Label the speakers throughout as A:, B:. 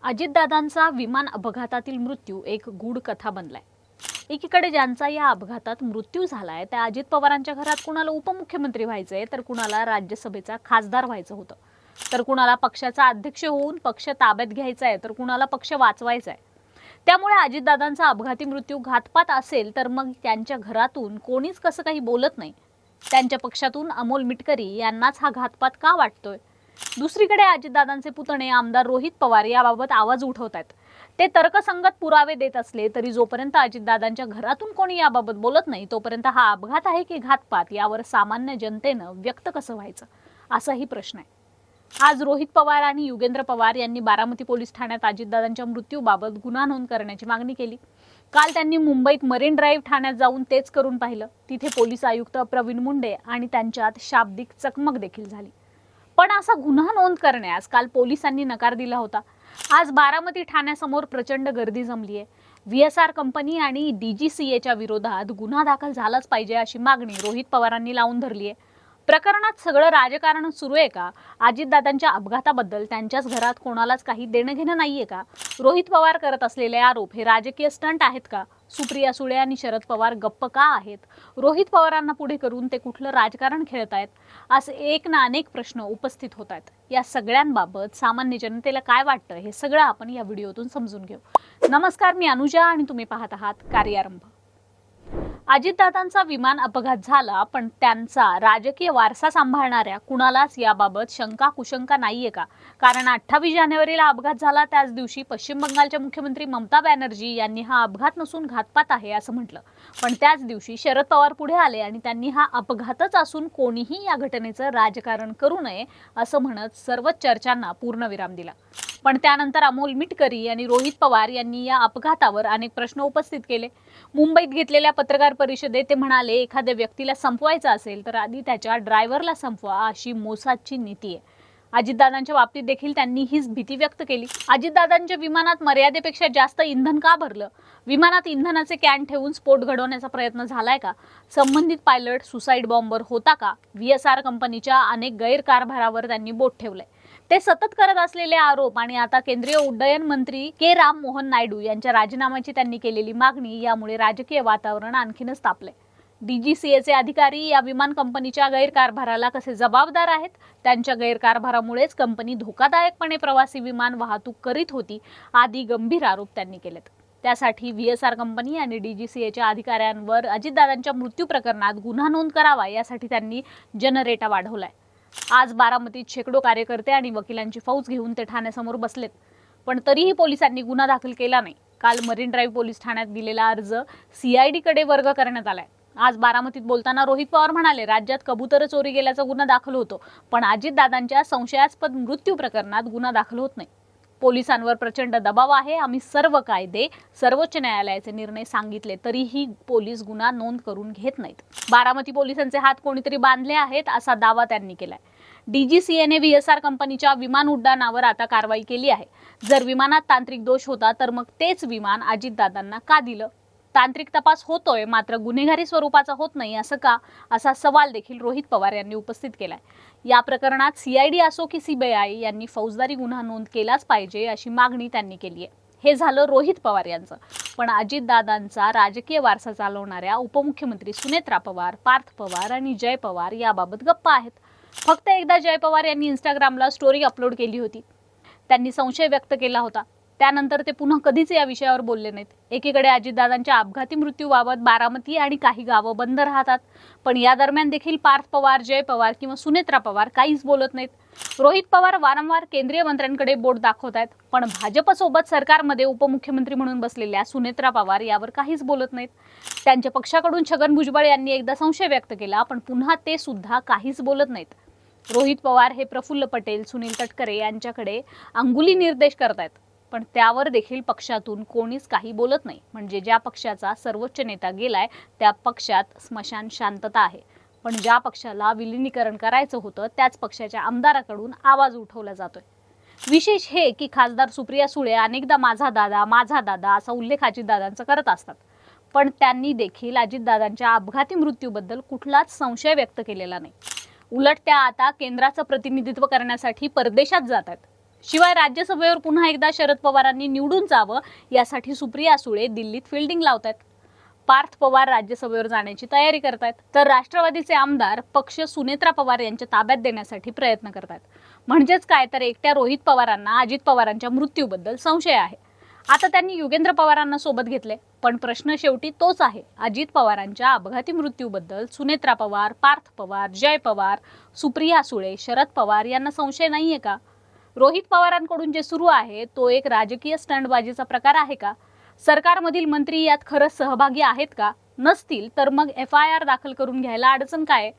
A: अजितदादांचा विमान अपघातातील मृत्यू एक गूढ कथा बनलाय। एकीकडे ज्यांचा या अपघातात मृत्यू झालाय त्या अजित पवारांच्या घरात कुणाला उपमुख्यमंत्री व्हायचंय, तर कुणाला राज्यसभेचा खासदार व्हायचं होतं, तर कुणाला पक्षाचा अध्यक्ष होऊन पक्ष ताब्यात घ्यायचा आहे, तर कुणाला पक्ष वाचवायचा आहे। त्यामुळे अजितदादांचा अपघाती मृत्यू घातपात असेल तर मग त्यांच्या घरातून कोणीच कसं काही बोलत नाही। त्यांच्या पक्षातून अमोल मिटकरी यांनाच हा घातपात का वाटतोय? दुसरीकडे अजितदादांचे पुतणे आमदार रोहित पवार याबाबत आवाज उठवतात। ते तर्कसंगत पुरावे देत असले तरी जोपर्यंत अजितदादांच्या घरातून कोणी याबाबत बोलत नाही तोपर्यंत हा अपघात आहे की घातपात यावर सामान्य जनतेनं व्यक्त कसं व्हायचं असाही प्रश्न आहे। आज रोहित पवार आणि युगेंद्र पवार यांनी बारामती पोलीस ठाण्यात अजितदादांच्या मृत्यूबाबत गुन्हा नोंद करण्याची मागणी केली। काल त्यांनी मुंबईत मरीन ड्राईव्ह ठाण्यात जाऊन तेच करून पाहिलं। तिथे पोलीस आयुक्त प्रवीण मुंडे आणि त्यांच्यात शाब्दिक चकमक देखील झाली। पण असा गुन्हा नोंद करण्यास काल पोलिसांनी नकार दिला होता। आज बारामती ठाण्यासमोर प्रचंड गर्दी जमली आहे। VSR कंपनी आणि DGCAच्या विरोधात गुन्हा दाखल झालाच पाहिजे अशी मागणी रोहित पवारांनी लावून धरली आहे। प्रकरणात सगळं राजकारण सुरू आहे का? अजितदादांच्या अपघाताबद्दल त्यांच्याच घरात कोणालाच काही देणं घेणं नाहीये का? रोहित पवार करत असलेले आरोप हे राजकीय स्टंट आहेत का? सुप्रिया सुळे आणि शरद पवार गप्प का आहेत? रोहित पवारांना पुढे करून ते कुठलं राजकारण खेळतायत? असे एक ना अनेक प्रश्न उपस्थित होत आहेत। या सगळ्यांबाबत सामान्य जनतेला काय वाटतं हे सगळं आपण या व्हिडिओतून समजून घेऊ। नमस्कार, मी अनुजा आणि तुम्ही पाहत आहात कार्यारंभ। अजितदादांचा विमान अपघात झाला, पण त्यांचा राजकीय वारसा सांभाळणाऱ्या कुणालाच याबाबत शंका कुशंका नाहीये का? कारण 28 जानेवारीला अपघात झाला त्याच दिवशी पश्चिम बंगालच्या मुख्यमंत्री ममता बॅनर्जी यांनी हा अपघात नसून घातपात आहे असं म्हटलं। पण त्याच दिवशी शरद पवार पुढे आले आणि त्यांनी हा अपघातच असून कोणीही या घटनेचं राजकारण करू नये असं म्हणत सर्वच चर्चांना पूर्णविराम दिला। पण त्यानंतर अमोल मिटकरी आणि रोहित पवार यांनी या अपघातावर अनेक प्रश्न उपस्थित केले। मुंबईत घेतलेल्या पत्रकार परिषदेत ते म्हणाले, एखाद्या व्यक्तीला संपवायचं असेल तर आधी त्याच्या ड्रायव्हरला संपवा, अशी मोसादची नीती आहे। अजितदादांच्या बाबतीत देखील त्यांनी हीच भीती व्यक्त केली। अजितदादांच्या विमानात मर्यादेपेक्षा जास्त इंधन का भरलं? विमानात इंधनाचे कॅन ठेवून स्फोट घडवण्याचा प्रयत्न झालाय का? संबंधित पायलट सुसाईड बॉम्बर होता का? VSR कंपनीच्या अनेक गैरकारभारावर त्यांनी बोट ठेवलंय। ते सतत करत असलेले आरोप आणि आता केंद्रीय उड्डयन मंत्री राम मोहन नायडू यांच्या राजीनाम्याची त्यांनी केलेली मागणी यामुळे राजकीय वातावरण आणखीनच तापले। DGCAचे अधिकारी या विमान कंपनीच्या गैरकारभाराला कसे जबाबदार आहेत? त्यांच्या गैरकारभारामुळेच कंपनी धोकादायकपणे प्रवासी विमान वाहतूक करीत होती आदी गंभीर आरोप त्यांनी केलेत। त्यासाठी VSR कंपनी आणि DGCAच्या अधिकाऱ्यांवर अजितदादांच्या मृत्यू प्रकरणात गुन्हा नोंद करावा यासाठी त्यांनी जनरेटा वाढवलाय। आज बारामतीत शेकडो कार्यकर्ते आणि वकिलांची फौज घेऊन ते ठाण्यासमोर बसलेत, पण तरीही पोलिसांनी गुन्हा दाखल केला नाही। काल मरीन ड्राईव्ह पोलीस ठाण्यात दिलेला अर्ज CID कडे वर्ग करण्यात आलाय। आज बारामतीत बोलताना रोहित पवार म्हणाले, राज्यात कबूतर चोरी गेल्याचा गुन्हा दाखल होतो, पण अजितदादांच्या संशयास्पद मृत्यू प्रकरणात गुन्हा दाखल होत नाही। पोलिसांवर प्रचंड दबाव आहे। आम्ही सर्व कायदे, सर्वोच्च न्यायालयाचे निर्णय सांगितले तरीही पोलीस गुन्हा नोंद करून घेत नाहीत। बारामती पोलिसांचे हात कोणीतरी बांधले आहेत असा दावा त्यांनी केलाय। DGCAने VSR कंपनीच्या विमान उड्डाणावर आता कारवाई केली आहे। जर विमानात तांत्रिक दोष होता तर मग तेच विमान अजितदादांना का दिलं? तांत्रिक तपास होतोय मात्र गुन्हेगारी स्वरूपाचा होत नाही असं का? असा सवाल देखील रोहित पवार यांनी उपस्थित केलाय। या प्रकरणात CID असो की CBI यांनी फौजदारी गुन्हा नोंद केलाच पाहिजे अशी मागणी त्यांनी केली आहे। हे झालं रोहित पवार यांचं। पण अजितदादांचा राजकीय वारसा चालवणाऱ्या उपमुख्यमंत्री सुनेत्रा पवार, पार्थ पवार आणि जय पवार याबाबत गप्पा आहेत। फक्त एकदा जय पवार यांनी इंस्टाग्रामला स्टोरी अपलोड केली होती, त्यांनी संशय व्यक्त केला होता, त्यानंतर ते पुन्हा कधीच या विषयावर बोलले नाहीत। एकीकडे अजितदादांच्या अपघाती मृत्यूबाबत बारामती आणि काही गावं बंद राहतात, पण या दरम्यान देखील पार्थ पवार, जय पवार किंवा सुनेत्रा पवार काहीच बोलत नाहीत। रोहित पवार वारंवार केंद्रीय मंत्र्यांकडे बोट दाखवत आहेत, पण भाजपसोबत सरकारमध्ये उपमुख्यमंत्री म्हणून बसलेल्या सुनेत्रा पवार यावर काहीच बोलत नाहीत। त्यांच्या पक्षाकडून छगन भुजबळ यांनी एकदा संशय व्यक्त केला, पण पुन्हा ते सुद्धा काहीच बोलत नाहीत। रोहित पवार हे प्रफुल्ल पटेल, सुनील तटकरे यांच्याकडे अंगुली निर्देश करतायत, पण त्यावर देखील पक्षातून कोणीच काही बोलत नाही। म्हणजे ज्या पक्षाचा सर्वोच्च नेता गेलाय त्या पक्षात स्मशान शांतता आहे, पण ज्या पक्षाला विलीनीकरण करायचं होतं त्याच पक्षाच्या आमदाराकडून आवाज उठवला जातोय। विशेष हे की खासदार सुप्रिया सुळे अनेकदा माझा दादा असा उल्लेख अजितदादांचा करत असतात, पण त्यांनी देखील अजितदादांच्या अपघाती मृत्यूबद्दल कुठलाच संशय व्यक्त केलेला नाही। उलट त्या आता केंद्राचं प्रतिनिधित्व करण्यासाठी परदेशात जात आहेत। शिवाय राज्यसभेवर पुन्हा एकदा शरद पवारांनी निवडून जावं यासाठी सुप्रिया सुळे दिल्लीत फिल्डिंग लावतायत. पार्थ पवार राज्यसभेवर जाण्याची तयारी करतायत, तर राष्ट्रवादीचे आमदार पक्ष सुनेत्रा पवार यांच्या ताब्यात देण्यासाठी प्रयत्न करतायत. म्हणजेच काय तर एकट्या रोहित पवारांना अजित पवारांच्या मृत्यूबद्दल संशय आहे. आता त्यांनी युगेंद्र पवारांना सोबत घेतले, पण प्रश्न शेवटी तोच आहे. अजित पवारांच्या अपघाती मृत्यूबद्दल सुनेत्रा पवार, पार्थ पवार, जय पवार, सुप्रिया सुळे, शरद पवार यांना संशय नाहीये का? रोहित पवारांकडून जे सुरू आहे तो एक राजकीय स्टंटबाजीचा प्रकार आहे का? सरकारमधील मंत्री यात खरंच सहभागी आहेत का? नसतील तर मग FIR दाखल करून घ्यायला अडचण काय?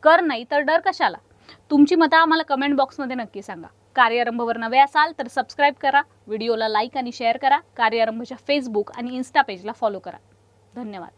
A: कर नाही तर डर कशाला? तुमची मतं आम्हाला कमेंट बॉक्समध्ये नक्की सांगा. कार्यारंभवर नवे असाल तर सबस्क्राईब करा, व्हिडिओला लाईक आणि शेअर करा. कार्यारंभच्या फेसबुक आणि इन्स्टा पेजला फॉलो करा. धन्यवाद.